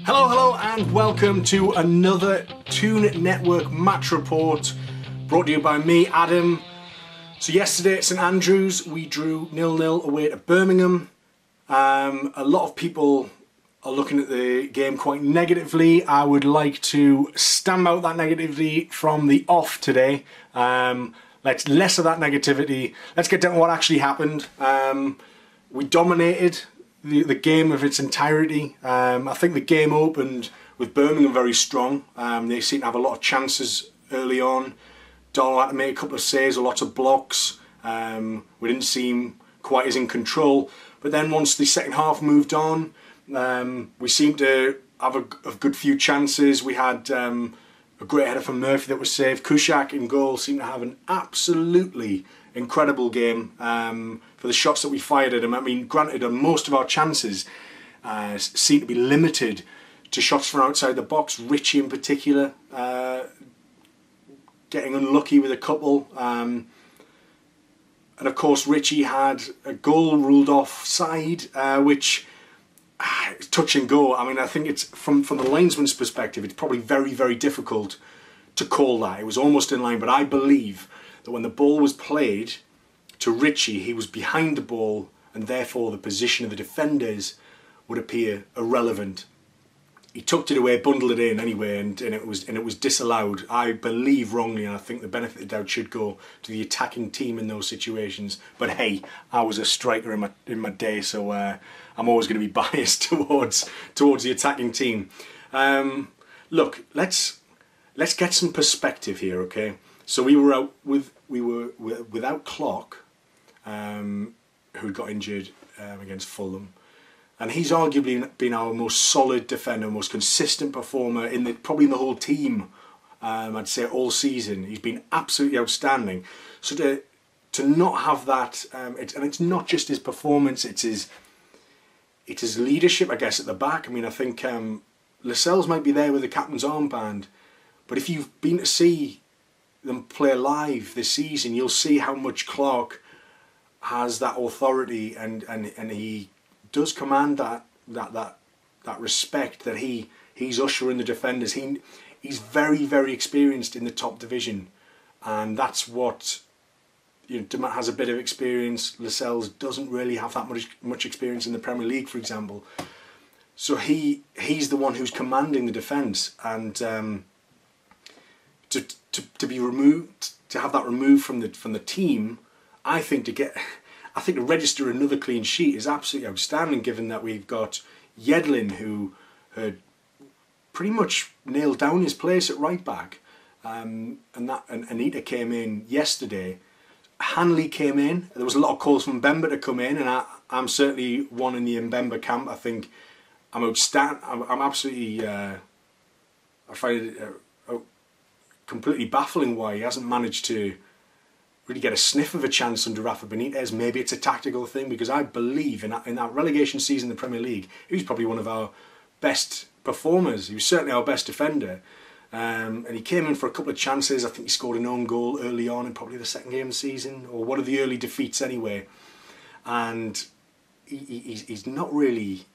Hello and welcome to another Toon Network match report brought to you by me, Adam. So yesterday at St Andrews we drew 0-0 away to Birmingham. A lot of people are looking at the game quite negatively. I would like to stamp out that negativity from the off today. Let's less of that negativity. Let's get down to what actually happened. We dominated the game of its entirety. I think the game opened with Birmingham very strong. They seemed to have a lot of chances early on. Donald had to make a couple of saves, a lot of blocks. We didn't seem quite as in control. But then once the second half moved on, we seemed to have a good few chances. We had a great header from Murphy that was saved. Kushak in goal seemed to have an absolutely incredible game for the shots that we fired at him. I mean, granted, most of our chances seem to be limited to shots from outside the box. Richie in particular getting unlucky with a couple. And of course, Richie had a goal ruled offside, which is touch and go. I mean, I think it's from the linesman's perspective, it's probably very, very difficult to call that. It was almost in line, but I believe that when the ball was played to Richie, he was behind the ball, and therefore the position of the defenders would appear irrelevant. He tucked it away, bundled it in anyway, and it was disallowed. I believe wrongly, and I think the benefit of the doubt should go to the attacking team in those situations. But hey, I was a striker in my day, so I'm always going to be biased towards the attacking team. Look, let's get some perspective here, okay? So we were without Clark, who got injured against Fulham. And he's arguably been our most solid defender, most consistent performer probably in the whole team. I'd say all season. He's been absolutely outstanding. So to not have that, and it's not just his performance, it's his leadership, I guess, at the back. I mean, I think Lascelles might be there with the captain's armband, but if you've been to see them play live this season, you'll see how much Clark has that authority, and he does command that respect, that he's ushering the defenders. He's very, very experienced in the top division, and that's what, you know, Demat has a bit of experience. Lascelles doesn't really have that much experience in the Premier League, for example. So he's the one who's commanding the defence, and to be removed, to have that removed from the team, I think to register another clean sheet is absolutely outstanding, given that we've got Yedlin, who had pretty much nailed down his place at right back, and Anita came in yesterday. Hanley came in. There was a lot of calls from Mbemba to come in, and I'm certainly one in the Mbemba camp. I think I'm outstanding. I'm absolutely. I find it completely baffling why he hasn't managed to really get a sniff of a chance under Rafa Benitez. Maybe it's a tactical thing, because I believe in that relegation season in the Premier League, he was probably one of our best performers. He was certainly our best defender, and he came in for a couple of chances. I think he scored an own goal early on in probably the second game of the season, or one of the early defeats anyway. And he's not really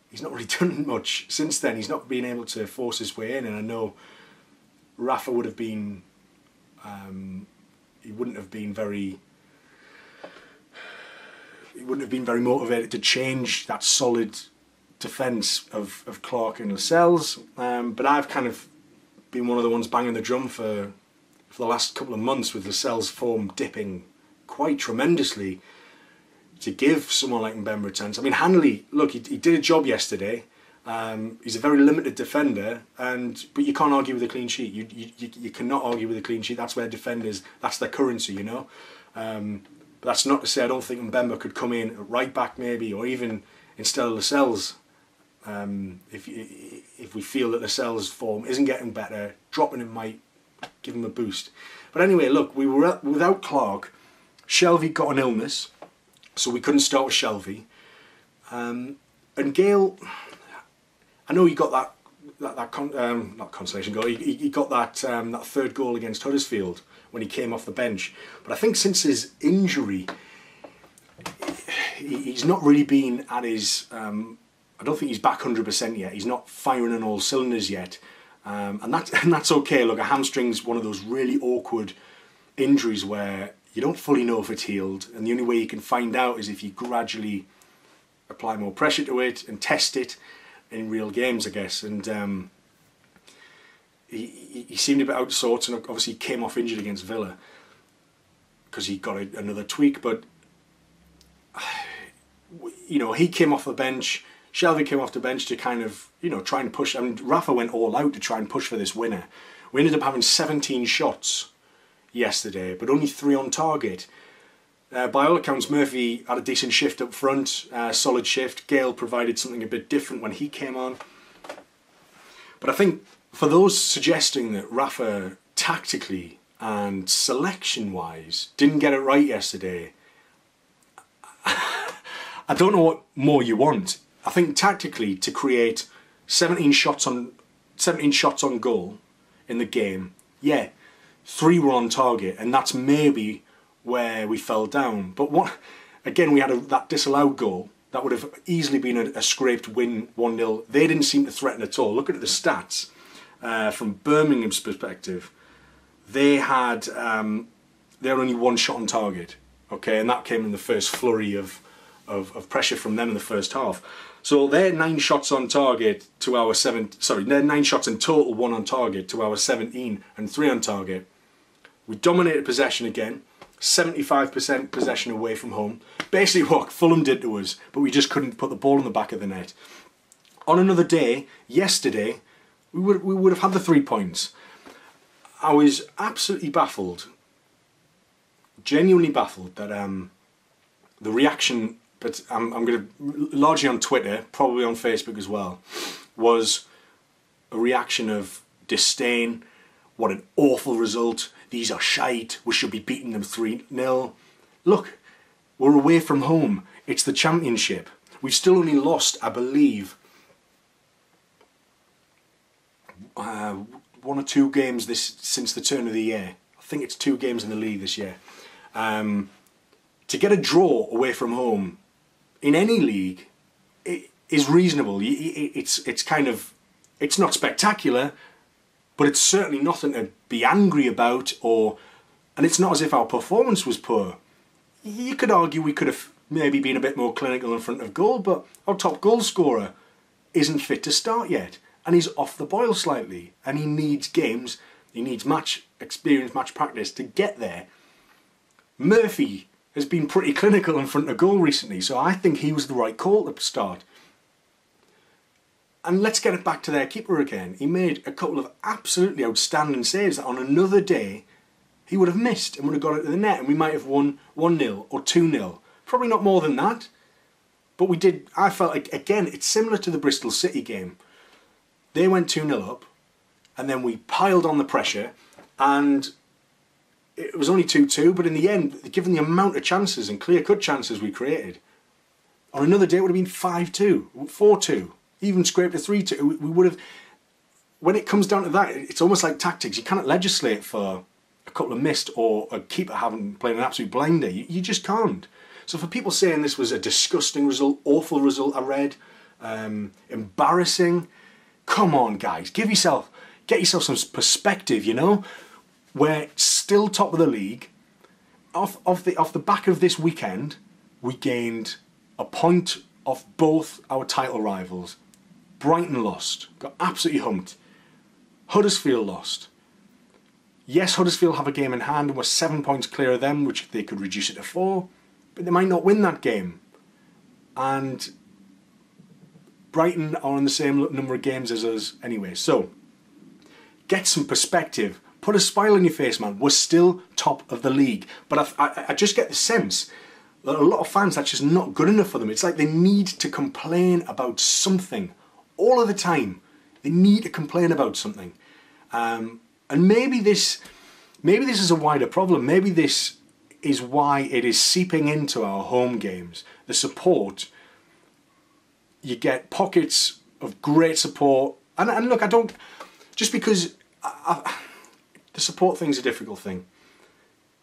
done much since then. He's not been able to force his way in, and I know Rafa would have been. He wouldn't have been very motivated to change that solid defence of Clark and Lascelles. But I've kind of been one of the ones banging the drum for the last couple of months, with Lascelles' form dipping quite tremendously, to give someone like Mbemba a chance. I mean, Hanley, look, he did a job yesterday. He's a very limited defender, but you can't argue with a clean sheet. You cannot argue with a clean sheet. That's where defenders, that's their currency, you know. But that's not to say I don't think Mbemba could come in at right back maybe, or even instead of Lascelles. If we feel that Lascelles' form isn't getting better, dropping him might give him a boost. But anyway, look, we were without Clark. Shelvey got an illness, so we couldn't start with Shelvey. And Gale, I know he got not consolation goal. He got that that third goal against Huddersfield when he came off the bench. But I think since his injury, he's not really been at his. I don't think he's back 100% yet. He's not firing on all cylinders yet, and that's okay. Look, a hamstring's one of those really awkward injuries where you don't fully know if it's healed, and the only way you can find out is if you gradually apply more pressure to it and test it in real games, I guess. And he seemed a bit out of sorts, and obviously he came off injured against Villa because he got another tweak. But you know, he came off the bench. Shelvey came off the bench to kind of, you know, try and push. I mean, Rafa went all out to try and push for this winner. We ended up having 17 shots yesterday, but only 3 on target. By all accounts, Murphy had a decent shift up front, solid shift. Gale provided something a bit different when he came on. But I think for those suggesting that Rafa tactically and selection-wise didn't get it right yesterday, I don't know what more you want. I think tactically, to create 17 shots on goal in the game, yeah, 3 were on target, and that's maybe where we fell down. But again, we had that disallowed goal that would have easily been a scraped win, 1-0. They didn't seem to threaten at all. Look at the stats from Birmingham's perspective. They had only 1 shot on target, okay, and that came in the first flurry of pressure from them in the first half. So they're 9 shots on target to our 7. Sorry, they're 9 shots in total, 1 on target to our 17 and 3 on target. We dominated possession again, 75% possession away from home. Basically what Fulham did to us, but we just couldn't put the ball in the back of the net. On another day, yesterday, we would have had the 3 points. I was absolutely baffled, genuinely baffled that the reaction. But I'm going to, largely on Twitter, probably on Facebook as well, was a reaction of disdain. What an awful result. These are shite. We should be beating them 3-0. Look, we're away from home. It's the Championship. We've still only lost, I believe, 1 or 2 games since the turn of the year. I think it's 2 games in the league this year. To get a draw away from home in any league, it is reasonable. It's kind of, it's not spectacular, but it's certainly nothing to be angry about, and it's not as if our performance was poor. You could argue we could have maybe been a bit more clinical in front of goal, but our top goal scorer isn't fit to start yet, and he's off the boil slightly, and he needs games, he needs match experience, match practice to get there. Murphy has been pretty clinical in front of goal recently, so I think he was the right call to start. And let's get it back to their keeper again. He made a couple of absolutely outstanding saves that on another day he would have missed and would have got it to the net, and we might have won 1-0 or 2-0. Probably not more than that. But we did, I felt like, again, it's similar to the Bristol City game. They went 2-0 up, and then we piled on the pressure, and it was only 2-2, but in the end, given the amount of chances and clear-cut chances we created, on another day it would have been 5-2, 4-2, even scraped a 3-2. We would have, when it comes down to that, it's almost like tactics. You cannot legislate for a couple of missed or a keeper having played an absolute blinder. You just can't. So for people saying this was a disgusting result, awful result, I read, embarrassing, come on guys, get yourself some perspective, you know? We're still top of the league. Off the back of this weekend, we gained a point off both our title rivals. Brighton lost, got absolutely humped. Huddersfield lost. Yes, Huddersfield have a game in hand and we're 7 points clear of them, which they could reduce it to 4, but they might not win that game. And Brighton are on the same number of games as us anyway. So, get some perspective. Put a smile on your face, man. We're still top of the league. But I just get the sense that a lot of fans, that's just not good enough for them. It's like they need to complain about something all of the time. They need to complain about something. And maybe this is a wider problem. Maybe this is why it is seeping into our home games. The support, you get pockets of great support And look, I don't, just because the support thing's a difficult thing.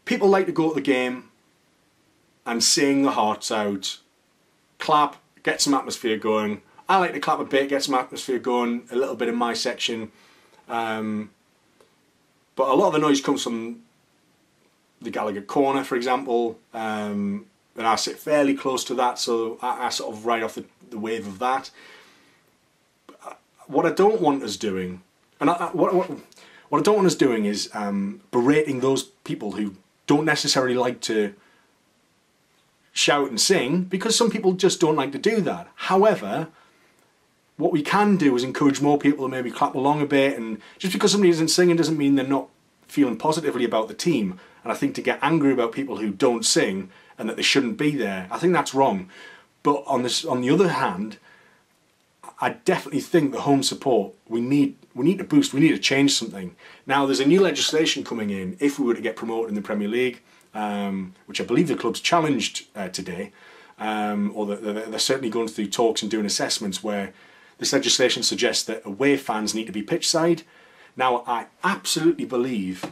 People like to go to the game and sing their hearts out, clap, get some atmosphere going. I like to clap a bit, get some atmosphere going, a little bit in my section. But a lot of the noise comes from the Gallagher corner, for example, and I sit fairly close to that, so I sort of ride off the wave of that. What I don't want us doing, and what I don't want us doing is berating those people who don't necessarily like to shout and sing, because some people just don't like to do that. However, what we can do is encourage more people to maybe clap along a bit, and just because somebody isn't singing doesn't mean they're not feeling positively about the team. And I think to get angry about people who don't sing and that they shouldn't be there, I think that's wrong. But on the other hand, I definitely think the home support, we need to boost, we need to change something. Now there's a new legislation coming in if we were to get promoted in the Premier League, which I believe the club's challenged today, or they're certainly going through talks and doing assessments where this legislation suggests that away fans need to be pitch side. Now I absolutely believe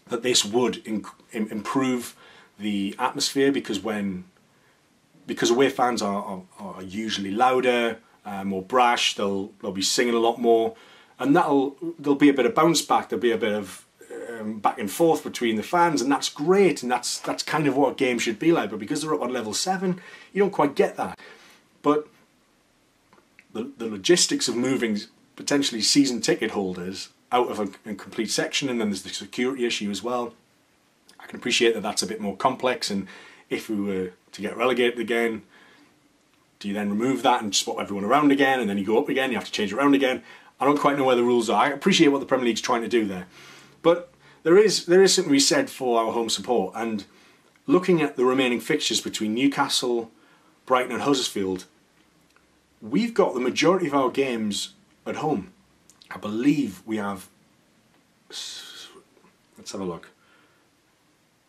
that this would improve the atmosphere, because away fans are usually louder, more brash, they'll be singing a lot more, and there'll be a bit of bounce back, there'll be a bit of back and forth between the fans, and that's great, and that's kind of what a game should be like. But because they're up on level 7, you don't quite get that. But the logistics of moving potentially season ticket holders out of a complete section, and then there's the security issue as well. I can appreciate that that's a bit more complex, and if we were to get relegated again, do you then remove that and swap everyone around again, and then you go up again, you have to change around again? I don't quite know where the rules are. I appreciate what the Premier League's trying to do there. But there is something to be said for our home support, and looking at the remaining fixtures between Newcastle, Brighton and Huddersfield, we've got the majority of our games at home. I believe we have, let's have a look.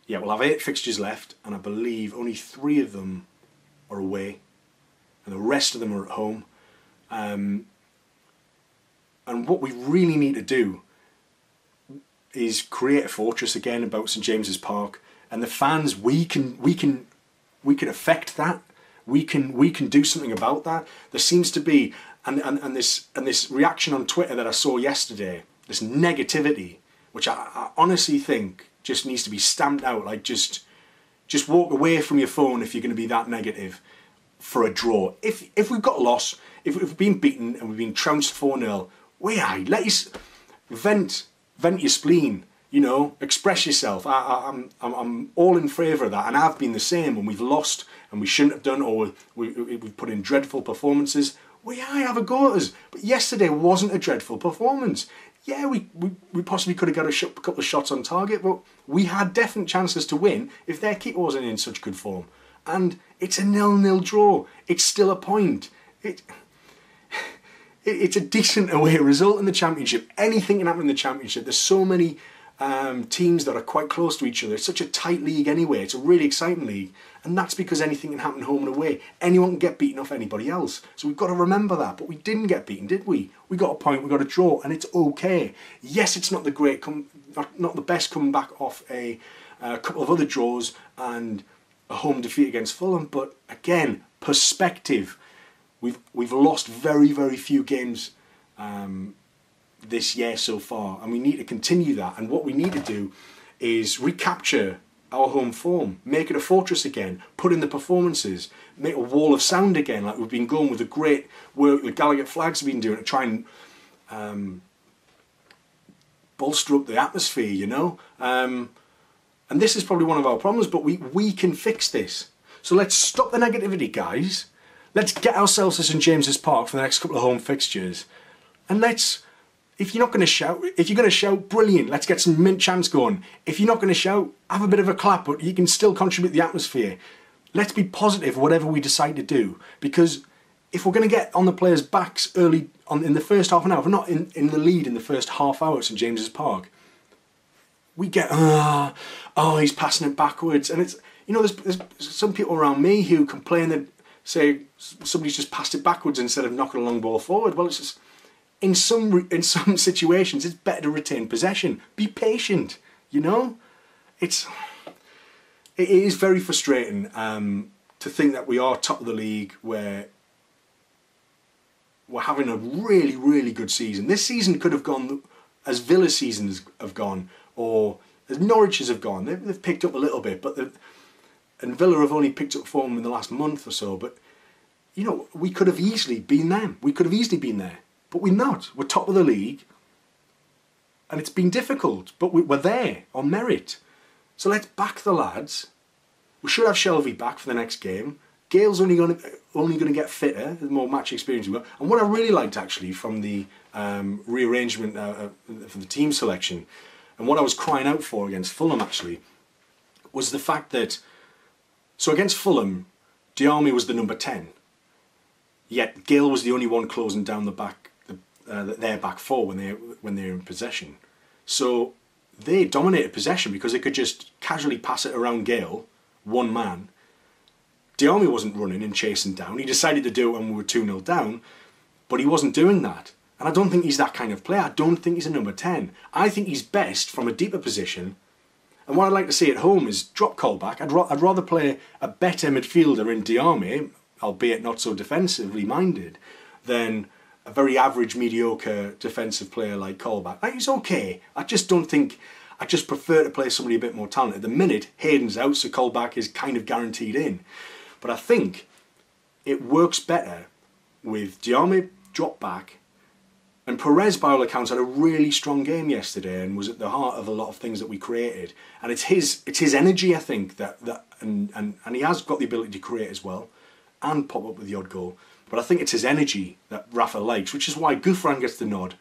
Yeah, we'll have 8 fixtures left, and I believe only 3 of them are away, and the rest of them are at home. And what we really need to do is create a fortress again about St James's Park, and the fans, we can affect that. We can do something about that. There seems to be and this reaction on Twitter that I saw yesterday, this negativity, which I honestly think just needs to be stamped out. Like just walk away from your phone if you're going to be that negative for a draw. If we've got lost, if we've been beaten and we've been trounced 4-0, let you vent your spleen. You know, express yourself. I'm all in favour of that, and I've been the same when we've lost and we shouldn't have done, or we've put in dreadful performances. Have a go at us. But yesterday wasn't a dreadful performance. Yeah, we possibly could have got a couple of shots on target, but we had definite chances to win if their keeper wasn't in such good form. And it's a 0-0 draw. It's still a point. It's a decent away result in the Championship. Anything can happen in the Championship. There's so many teams that are quite close to each other. It's such a tight league anyway. It's a really exciting league, and that's because anything can happen home and away. Anyone can get beaten off anybody else, so we've got to remember that. But we didn't get beaten, did we? We got a point, we got a draw, and it's okay. Yes, it's not the not the best coming back off a couple of other draws and a home defeat against Fulham, but again, perspective. We've lost very, very few games this year so far, and we need to continue that. And what we need to do is recapture our home form, make it a fortress again, put in the performances, make a wall of sound again, like we've been going with the great work that Gallagher Flags have been doing to try and bolster up the atmosphere, you know. And this is probably one of our problems, but we can fix this. So let's stop the negativity, guys. Let's get ourselves to St James's Park for the next couple of home fixtures, and if you're not going to shout, if you're going to shout, brilliant, let's get some mint chants going. If you're not going to shout, have a bit of a clap, but you can still contribute to the atmosphere. Let's be positive whatever we decide to do, because if we're going to get on the players' backs early in the first half an hour, if we're not in the lead in the first half hour at St James's Park, we get, oh, he's passing it backwards. And it's, you know, there's some people around me who complain that, say, somebody's just passed it backwards instead of knocking a long ball forward. Well, it's just, in some situations, it's better to retain possession. Be patient, you know? It is very frustrating to think that we are top of the league, where we're having a really, really good season. This season could have gone as Villa's seasons have gone, or as Norwich's have gone. They've picked up a little bit, and Villa have only picked up form in the last month or so. But, you know, we could have easily been them. We could have easily been there. But we're not. We're top of the league. And it's been difficult. But we're there on merit. So let's back the lads. We should have Shelvey back for the next game. Gale's only going to get fitter, the more match experience we've got. And what I really liked, actually, from the rearrangement for the team selection, and what I was crying out for against Fulham, actually, was the fact that, so against Fulham, Diarmi was the number 10. Yet Gale was the only one closing down the back, their back four when they're in possession. So they dominated possession because they could just casually pass it around Gale, one man. Diarmi wasn't running and chasing down. He decided to do it when we were 2-0 down, but he wasn't doing that. And I don't think he's that kind of player. I don't think he's a number 10. I think he's best from a deeper position. And what I'd like to see at home is drop Colback. I'd rather play a better midfielder in Diarmi, albeit not so defensively minded, than a very average, mediocre defensive player like Colback. Like, he's okay. I just prefer to play somebody a bit more talented. At the minute, Hayden's out, so Colback is kind of guaranteed in. But I think it works better with Diarmi drop back, and Perez, by all accounts, had a really strong game yesterday and was at the heart of a lot of things that we created. And it's his energy, I think, and he has got the ability to create as well and pop up with the odd goal. But I think it's his energy that Rafa likes, which is why Gouffran gets the nod,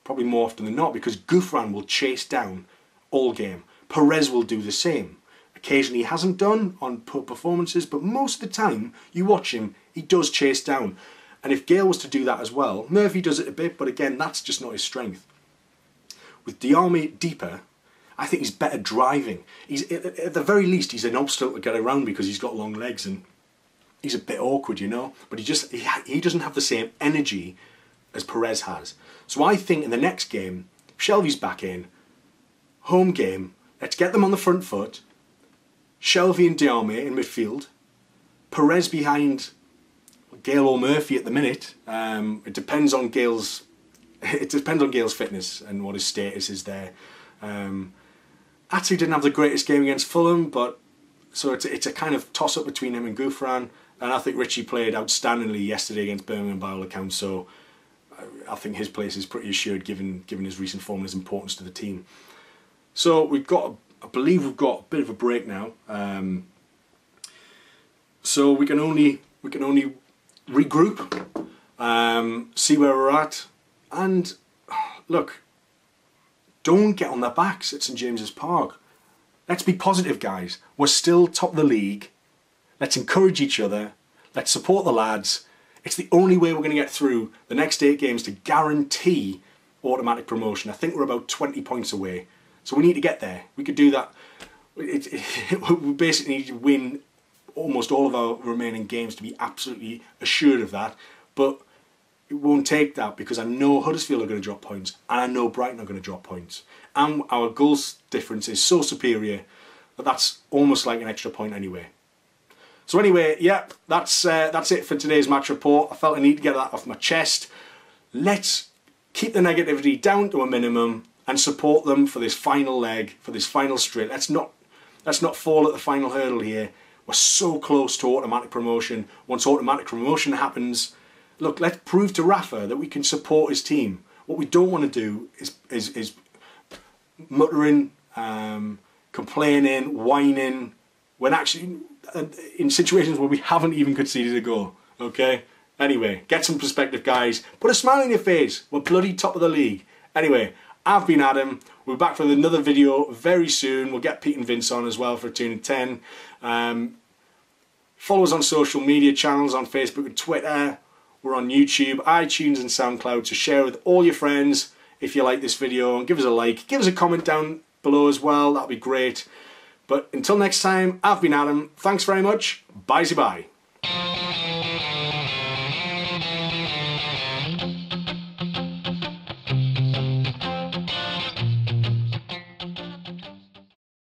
probably more often than not, because Gouffran will chase down all game. Perez will do the same. Occasionally he hasn't done on poor performances, but most of the time you watch him, he does chase down. And if Gale was to do that as well, Murphy does it a bit, but again, that's just not his strength. With Diarmi deeper, I think he's better driving. He's, at the very least, he's an obstacle to get around because he's got long legs and he's a bit awkward, you know. But he doesn't have the same energy as Perez has. So I think in the next game, Shelvey's back in, home game, let's get them on the front foot. Shelvey and Diarmi in midfield. Perez behind Gale or Murphy at the minute. It depends on Gale's fitness and what his status is there. Atsu didn't have the greatest game against Fulham, but so it's a kind of toss up between him and Gouffran. And I think Richie played outstandingly yesterday against Birmingham by all accounts. So I think his place is pretty assured given his recent form and his importance to the team. So I believe we've got a bit of a break now. So we can only regroup, see where we're at, and look, don't get on their backs at St James's Park. Let's be positive, guys. We're still top of the league. Let's encourage each other. Let's support the lads. It's the only way we're going to get through the next 8 games to guarantee automatic promotion. I think we're about 20 points away. So we need to get there. We could do that. We basically need to win almost all of our remaining games to be absolutely assured of that. But it won't take that, because I know Huddersfield are going to drop points and I know Brighton are going to drop points. And our goals difference is so superior that that's almost like an extra point anyway. So anyway, yeah, that's it for today's match report. I felt I need to get that off my chest. Let's keep the negativity down to a minimum and support them for this final leg, for this final straight. Let's not fall at the final hurdle here. We're so close to automatic promotion. Once automatic promotion happens, look, let's prove to Rafa that we can support his team. What we don't want to do is muttering, complaining, whining, when actually in situations where we haven't even conceded a goal. Okay? Anyway, get some perspective, guys. Put a smile on your face. We're bloody top of the league. Anyway, I've been Adam. We're back for another video very soon. We'll get Pete and Vince on as well for a 2 and 10. Follow us on social media channels on Facebook and Twitter. We're on YouTube, iTunes and SoundCloud, so share with all your friends if you like this video, and give us a like. Give us a comment down below as well. That'll be great. But until next time, I've been Adam. Thanks very much. Bye-bye.